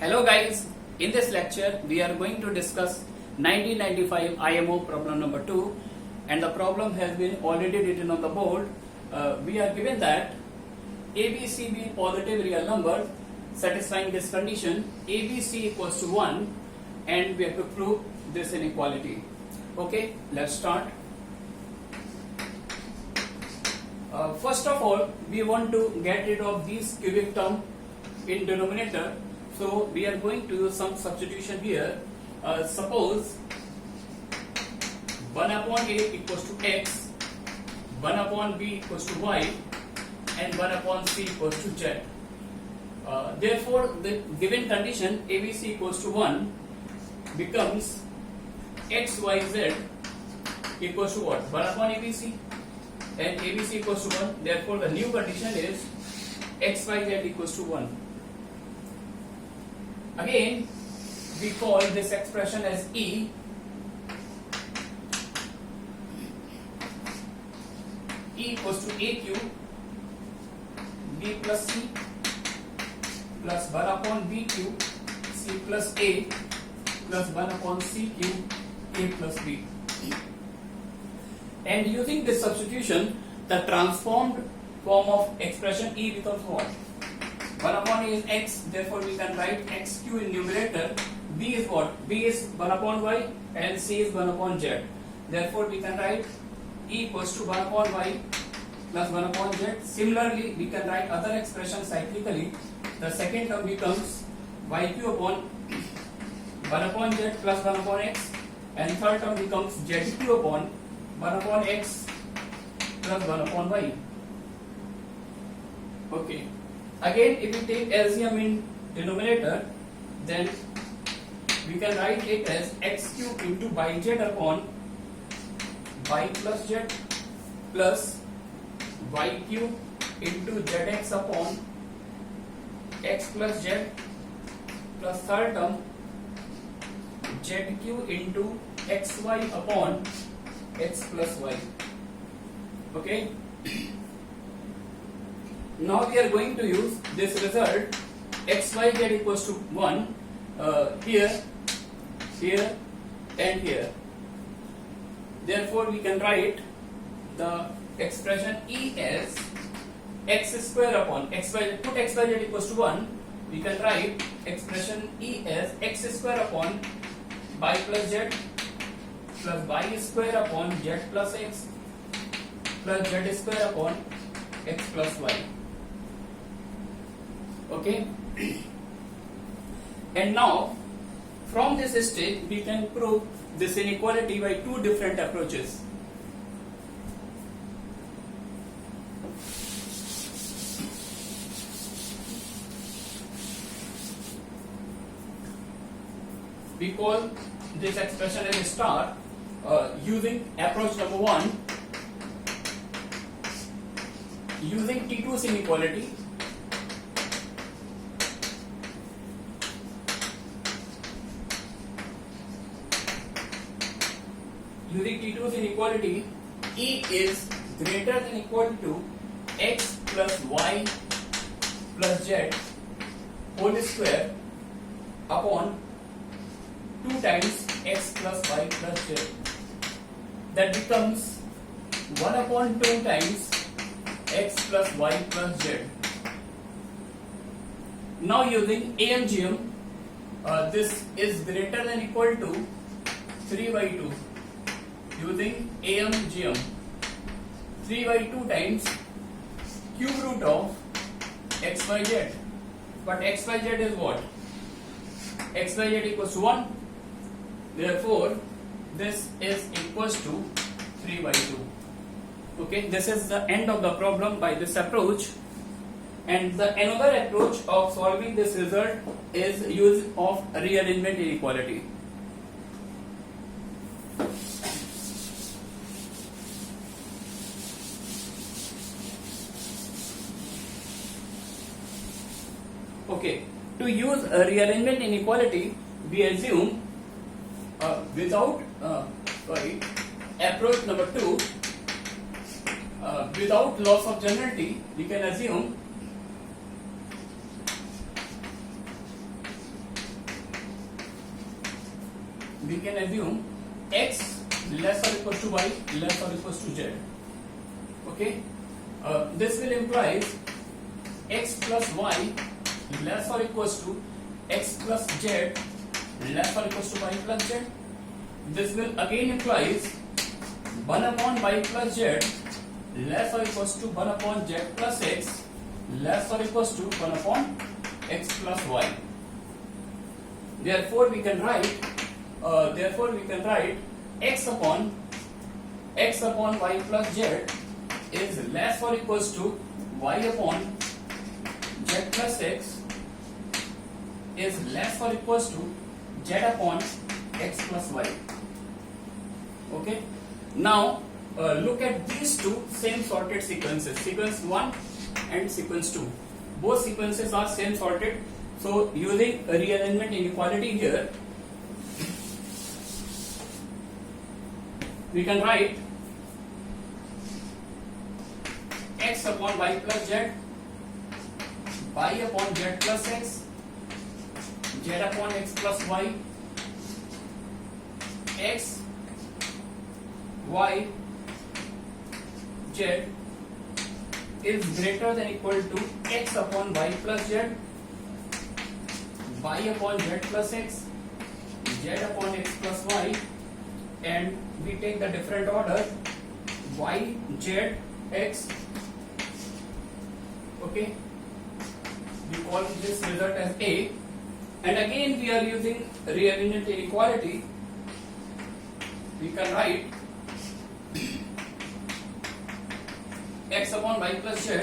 Hello guys, in this lecture we are going to discuss 1995 IMO problem number 2, and the problem has been already written on the board. We are given that ABC be positive real number satisfying this condition ABC equals to 1, and we have to prove this inequality. Okay, let's start. First of all, we want to get rid of these cubic term in denominator. So we are going to use some substitution here. Suppose 1 upon a equals to x, 1 upon b equals to y, and 1 upon c equals to z. Therefore, the given condition ABC equals to 1 becomes x, y, z equals to what? 1 upon ABC, and ABC equals to 1. Therefore, the new condition is x, y, z equals to 1. Again, we call this expression as E. E equals to AQ B plus C plus 1 upon BQ C plus A plus 1 upon CQ A plus B. And using this substitution, the transformed form of expression E becomes what? 1 upon A is x, therefore we can write xq in numerator. B is what? B is 1 upon y and C is 1 upon z. Therefore we can write E equals to 1 upon y plus 1 upon z. Similarly, we can write other expressions cyclically. The second term becomes yq upon 1 upon z plus 1 upon x, and third term becomes zq upon 1 upon x plus 1 upon y. Okay. Again, if we take LCM in denominator, then we can write it as x cube into yz upon y plus z plus y cube into zx upon x plus z plus third term zq into xy upon x plus y. Okay. Now we are going to use this result xyz equals to 1 here, here and here. Therefore we can write the expression E as x square upon xyz. Put xyz equals to 1. We can write expression E as x square upon y plus z plus y square upon z plus x plus z square upon x plus y. Okay. And now from this stage we can prove this inequality by two different approaches. We call this expression as a star using approach number 1, using T2's inequality. Using T2's inequality, E is greater than or equal to x plus y plus z whole square upon 2 times x plus y plus z. That becomes 1 upon 2 times x plus y plus z. Now using AMGM, this is greater than or equal to 3 by 2. Using AMGM, 3 by 2 times cube root of xyz. But xyz is what? xyz equals to 1. Therefore, this is equals to 3 by 2. Okay, this is the end of the problem by this approach. And the another approach of solving this result is use of rearrangement inequality. Okay, to use a rearrangement inequality, we assume approach number 2, without loss of generality, we can assume we can assume x less or equals to y less or equals to z. Okay, this will imply x plus y less or equals to x plus z less or equals to y plus z. This will again implies 1 upon y plus z less or equals to 1 upon z plus x less or equals to 1 upon x plus y. Therefore we can write x upon y plus z is less or equals to y upon z plus x is less or equals to z upon x plus y. Okay, now look at these two same sorted sequences, sequence 1 and sequence 2. Both sequences are same sorted, so using a rearrangement inequality here, we can write x upon y plus z, y upon z plus x, z upon x plus y, x, y, z is greater than equal to x upon y plus z, y upon z plus x, z upon x plus y, and we take the different order y, z, x. Okay, we call this result as A, and again we are using rearrangement inequality. We can write x upon y plus z,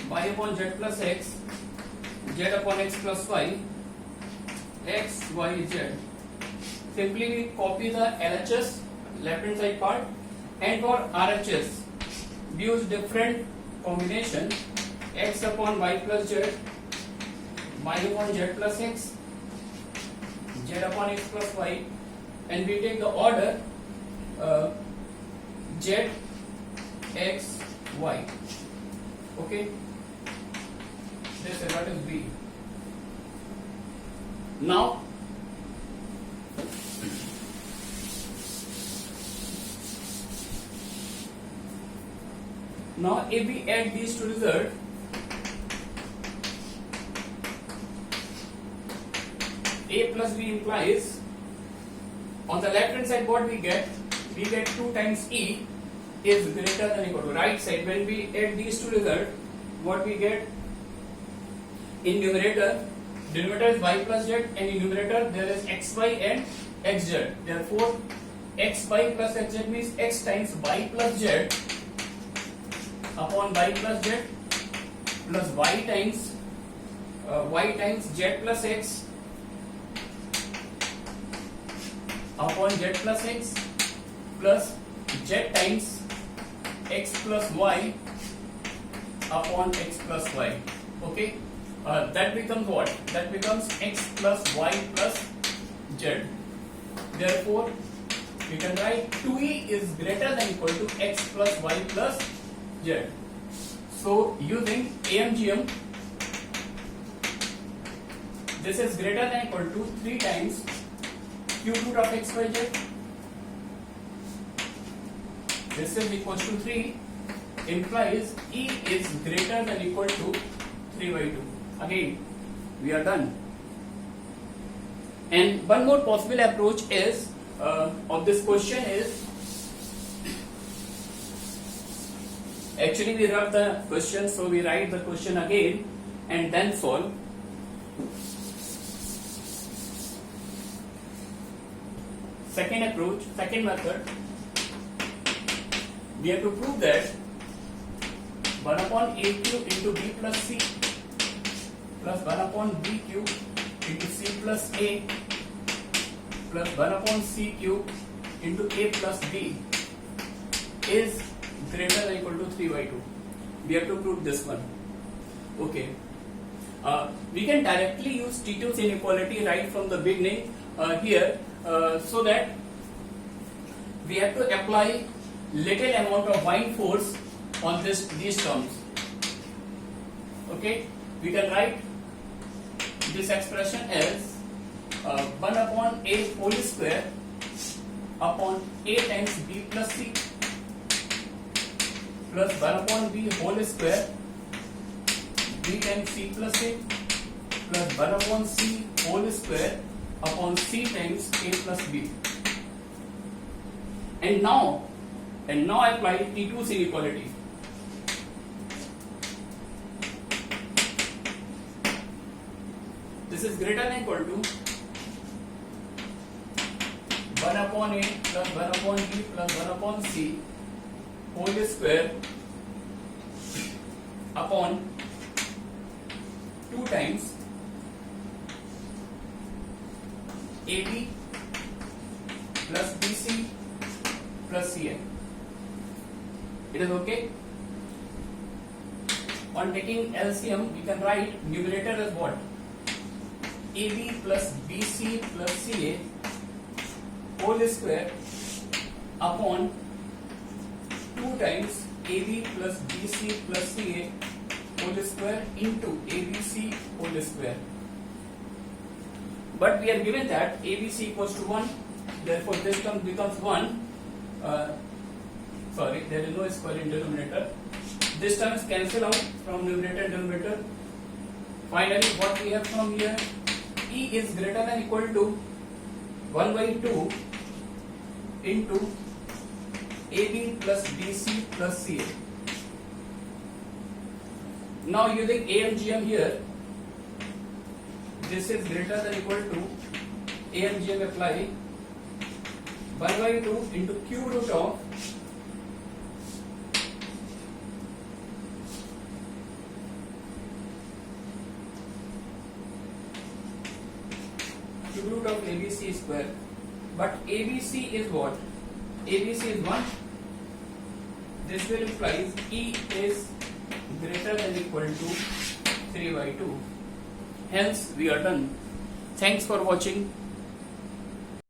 y upon z plus x, z upon x plus y, x, y, z. Simply we copy the LHS, left hand side part, and for RHS we use different combination, x upon y plus z, y upon z plus x, z upon x plus y, and we take the order z, x, y. Okay, this result is B. Now if we add these two results, A plus B implies on the left hand side what we get 2 times E is greater than equal to right side. When we add these two results, what we get in numerator, denominator is y plus z, and in numerator there is xy and xz. Therefore xy plus xz means x times y plus z upon y plus z plus y times z plus x upon z plus x plus z times x plus y upon x plus y. Okay, that becomes what? That becomes x plus y plus z. Therefore we can write 2e is greater than equal to x plus y plus z. So using AMGM, this is greater than equal to 3 times cube root of x by z. This is equals to 3, implies E is greater than equal to 3 by 2. Again, we are done. And one more possible approach is of this question is, actually we wrote the question, so we write the question again and then solve. Second approach, second method, we have to prove that 1 upon a cube into b plus c plus 1 upon b cube into c plus a plus 1 upon c cube into a plus b is greater than or equal to 3 by 2. We have to prove this one. Okay. We can directly use T2's inequality right from the beginning here, so that we have to apply little amount of bind force on these terms. Okay, we can write this expression as 1 upon a whole square upon a times b plus c plus 1 upon b whole square b times c plus a plus 1 upon c whole square upon c times a plus b. And now apply T2's inequality. This is greater than equal to 1 upon a plus 1 upon b plus 1 upon c whole square upon 2 times AB plus BC plus CA. It is okay. On taking LCM, we can write numerator as what? AB plus BC plus CA whole square upon 2 times AB plus BC plus CA whole square into ABC whole square. But we are given that ABC equals to 1, therefore this term becomes 1. Sorry, there is no square in denominator. This term is cancelled out from numerator and denominator. Finally, what we have from here, E is greater than equal to 1 by 2 into AB plus BC plus CA. Now using AMGM here, this is greater than equal to AMGM apply 1 by 2 into cube root of ABC square. But ABC is what? ABC is 1. This will imply E is greater than equal to 3 by 2. Hence we are done. Thanks for watching.